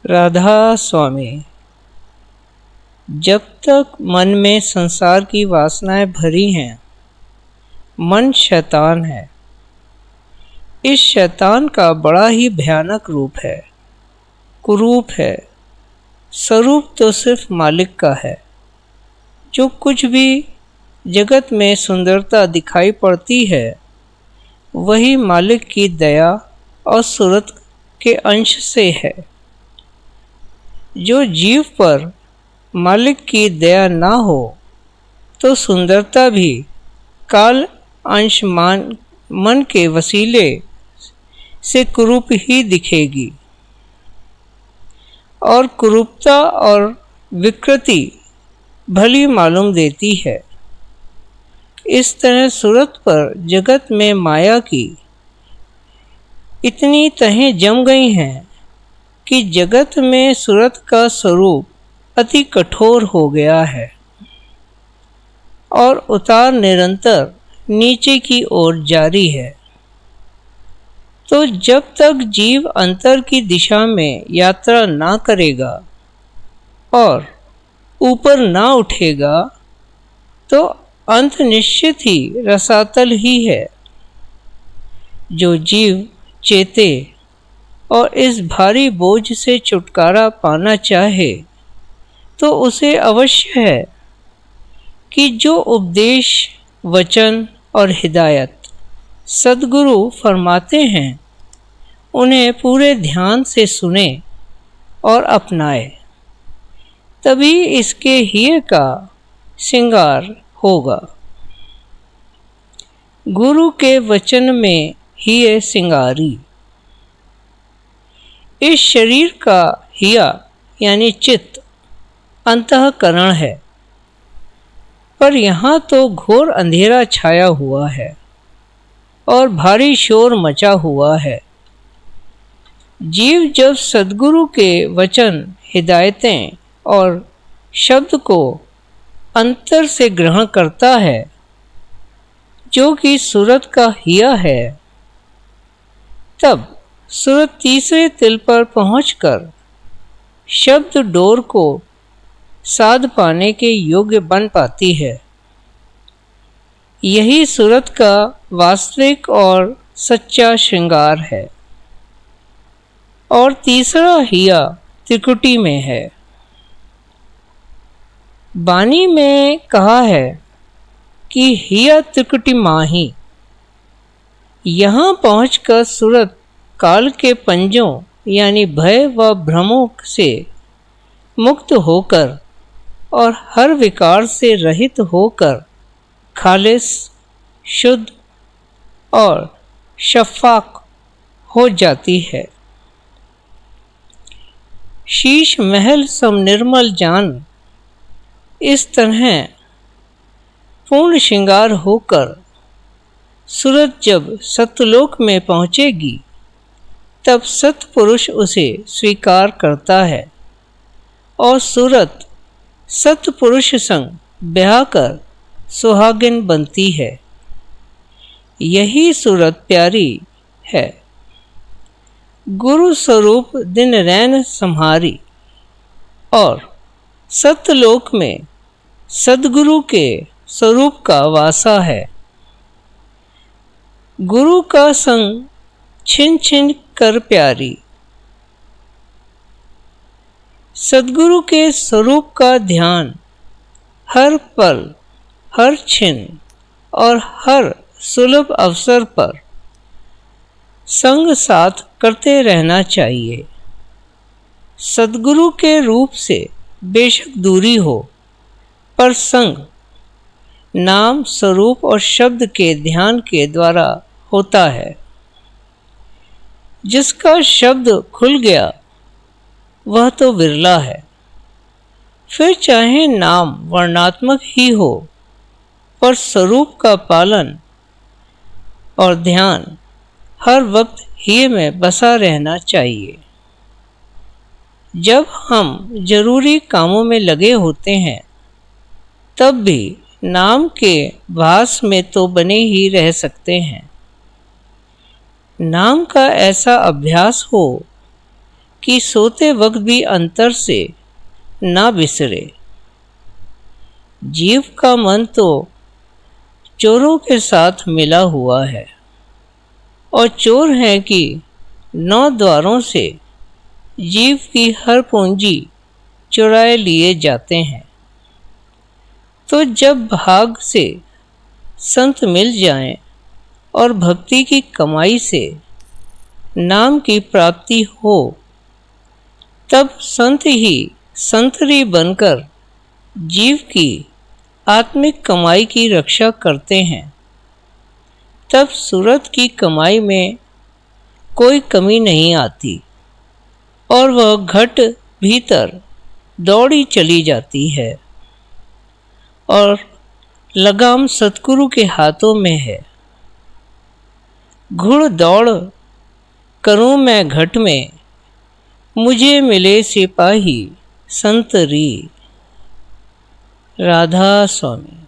राधा स्वामी। जब तक मन में संसार की वासनाएं भरी हैं, मन शैतान है। इस शैतान का बड़ा ही भयानक रूप है, कुरूप है। स्वरूप तो सिर्फ मालिक का है। जो कुछ भी जगत में सुंदरता दिखाई पड़ती है, वही मालिक की दया और सूरत के अंश से है। जो जीव पर मालिक की दया ना हो, तो सुंदरता भी काल अंश मन के वसीले से कुरूप ही दिखेगी। और कुरूपता और विकृति भली मालूम देती है। इस तरह सूरत पर जगत में माया की इतनी तहें जम गई हैं कि जगत में सूरत का स्वरूप अति कठोर हो गया है और उतार निरंतर नीचे की ओर जारी है। तो जब तक जीव अंतर की दिशा में यात्रा ना करेगा और ऊपर ना उठेगा, तो अंत निश्चित ही रसातल ही है। जो जीव चेते और इस भारी बोझ से छुटकारा पाना चाहे, तो उसे अवश्य है कि जो उपदेश, वचन और हिदायत सद्गुरु फरमाते हैं, उन्हें पूरे ध्यान से सुने और अपनाए। तभी इसके हिये का श्रृंगार होगा। गुरु के वचन में हिये श्रृंगारी। इस शरीर का हिया यानी चित्त अंतःकरण है, पर यहाँ तो घोर अंधेरा छाया हुआ है और भारी शोर मचा हुआ है। जीव जब सद्गुरु के वचन, हिदायतें और शब्द को अंतर से ग्रहण करता है, जो कि सूरत का हिया है, तब सूरत तीसरे तिल पर पहुंचकर शब्द डोर को साध पाने के योग्य बन पाती है। यही सूरत का वास्तविक और सच्चा श्रृंगार है। और तीसरा हिया त्रिकुटी में है। बानी में कहा है कि हिया त्रिकुटी माही। यहाँ पहुंचकर सूरत काल के पंजों यानी भय व भ्रमों से मुक्त होकर और हर विकार से रहित होकर खालिस, शुद्ध और शफाक हो जाती है। शीश महल सम निर्मल जान इस तरह पूर्ण श्रृंगार होकर सूरत जब सत्यलोक में पहुंचेगी, तब सत्पुरुष उसे स्वीकार करता है और सूरत सत्पुरुष संग ब्याह कर सुहागिन बनती है। यही सूरत प्यारी है। गुरु स्वरूप दिन रैन सम्हारी। और सत्यलोक में सद्गुरु के स्वरूप का वासा है। गुरु का संग छिन छिन कर प्यारी। सद्गुरु के स्वरूप का ध्यान हर पल, हर क्षण और हर सुलभ अवसर पर संग साथ करते रहना चाहिए। सद्गुरु के रूप से बेशक दूरी हो, पर संग नाम, स्वरूप और शब्द के ध्यान के द्वारा होता है। जिसका शब्द खुल गया, वह तो विरला है। फिर चाहे नाम वर्णात्मक ही हो, पर स्वरूप का पालन और ध्यान हर वक्त ही में बसा रहना चाहिए। जब हम जरूरी कामों में लगे होते हैं, तब भी नाम के भास में तो बने ही रह सकते हैं। नाम का ऐसा अभ्यास हो कि सोते वक्त भी अंतर से ना बिसरे। जीव का मन तो चोरों के साथ मिला हुआ है, और चोर हैं कि 9 द्वारों से जीव की हर पूंजी चुराए लिए जाते हैं। तो जब भाग से संत मिल जाएं और भक्ति की कमाई से नाम की प्राप्ति हो, तब संत ही संतरी बनकर जीव की आत्मिक कमाई की रक्षा करते हैं। तब सूरत की कमाई में कोई कमी नहीं आती और वह घट भीतर दौड़ी चली जाती है, और लगाम सतगुरु के हाथों में है। घुड़ दौड़ करूं मैं घट में, मुझे मिले सिपाही संतरी। राधा स्वामी।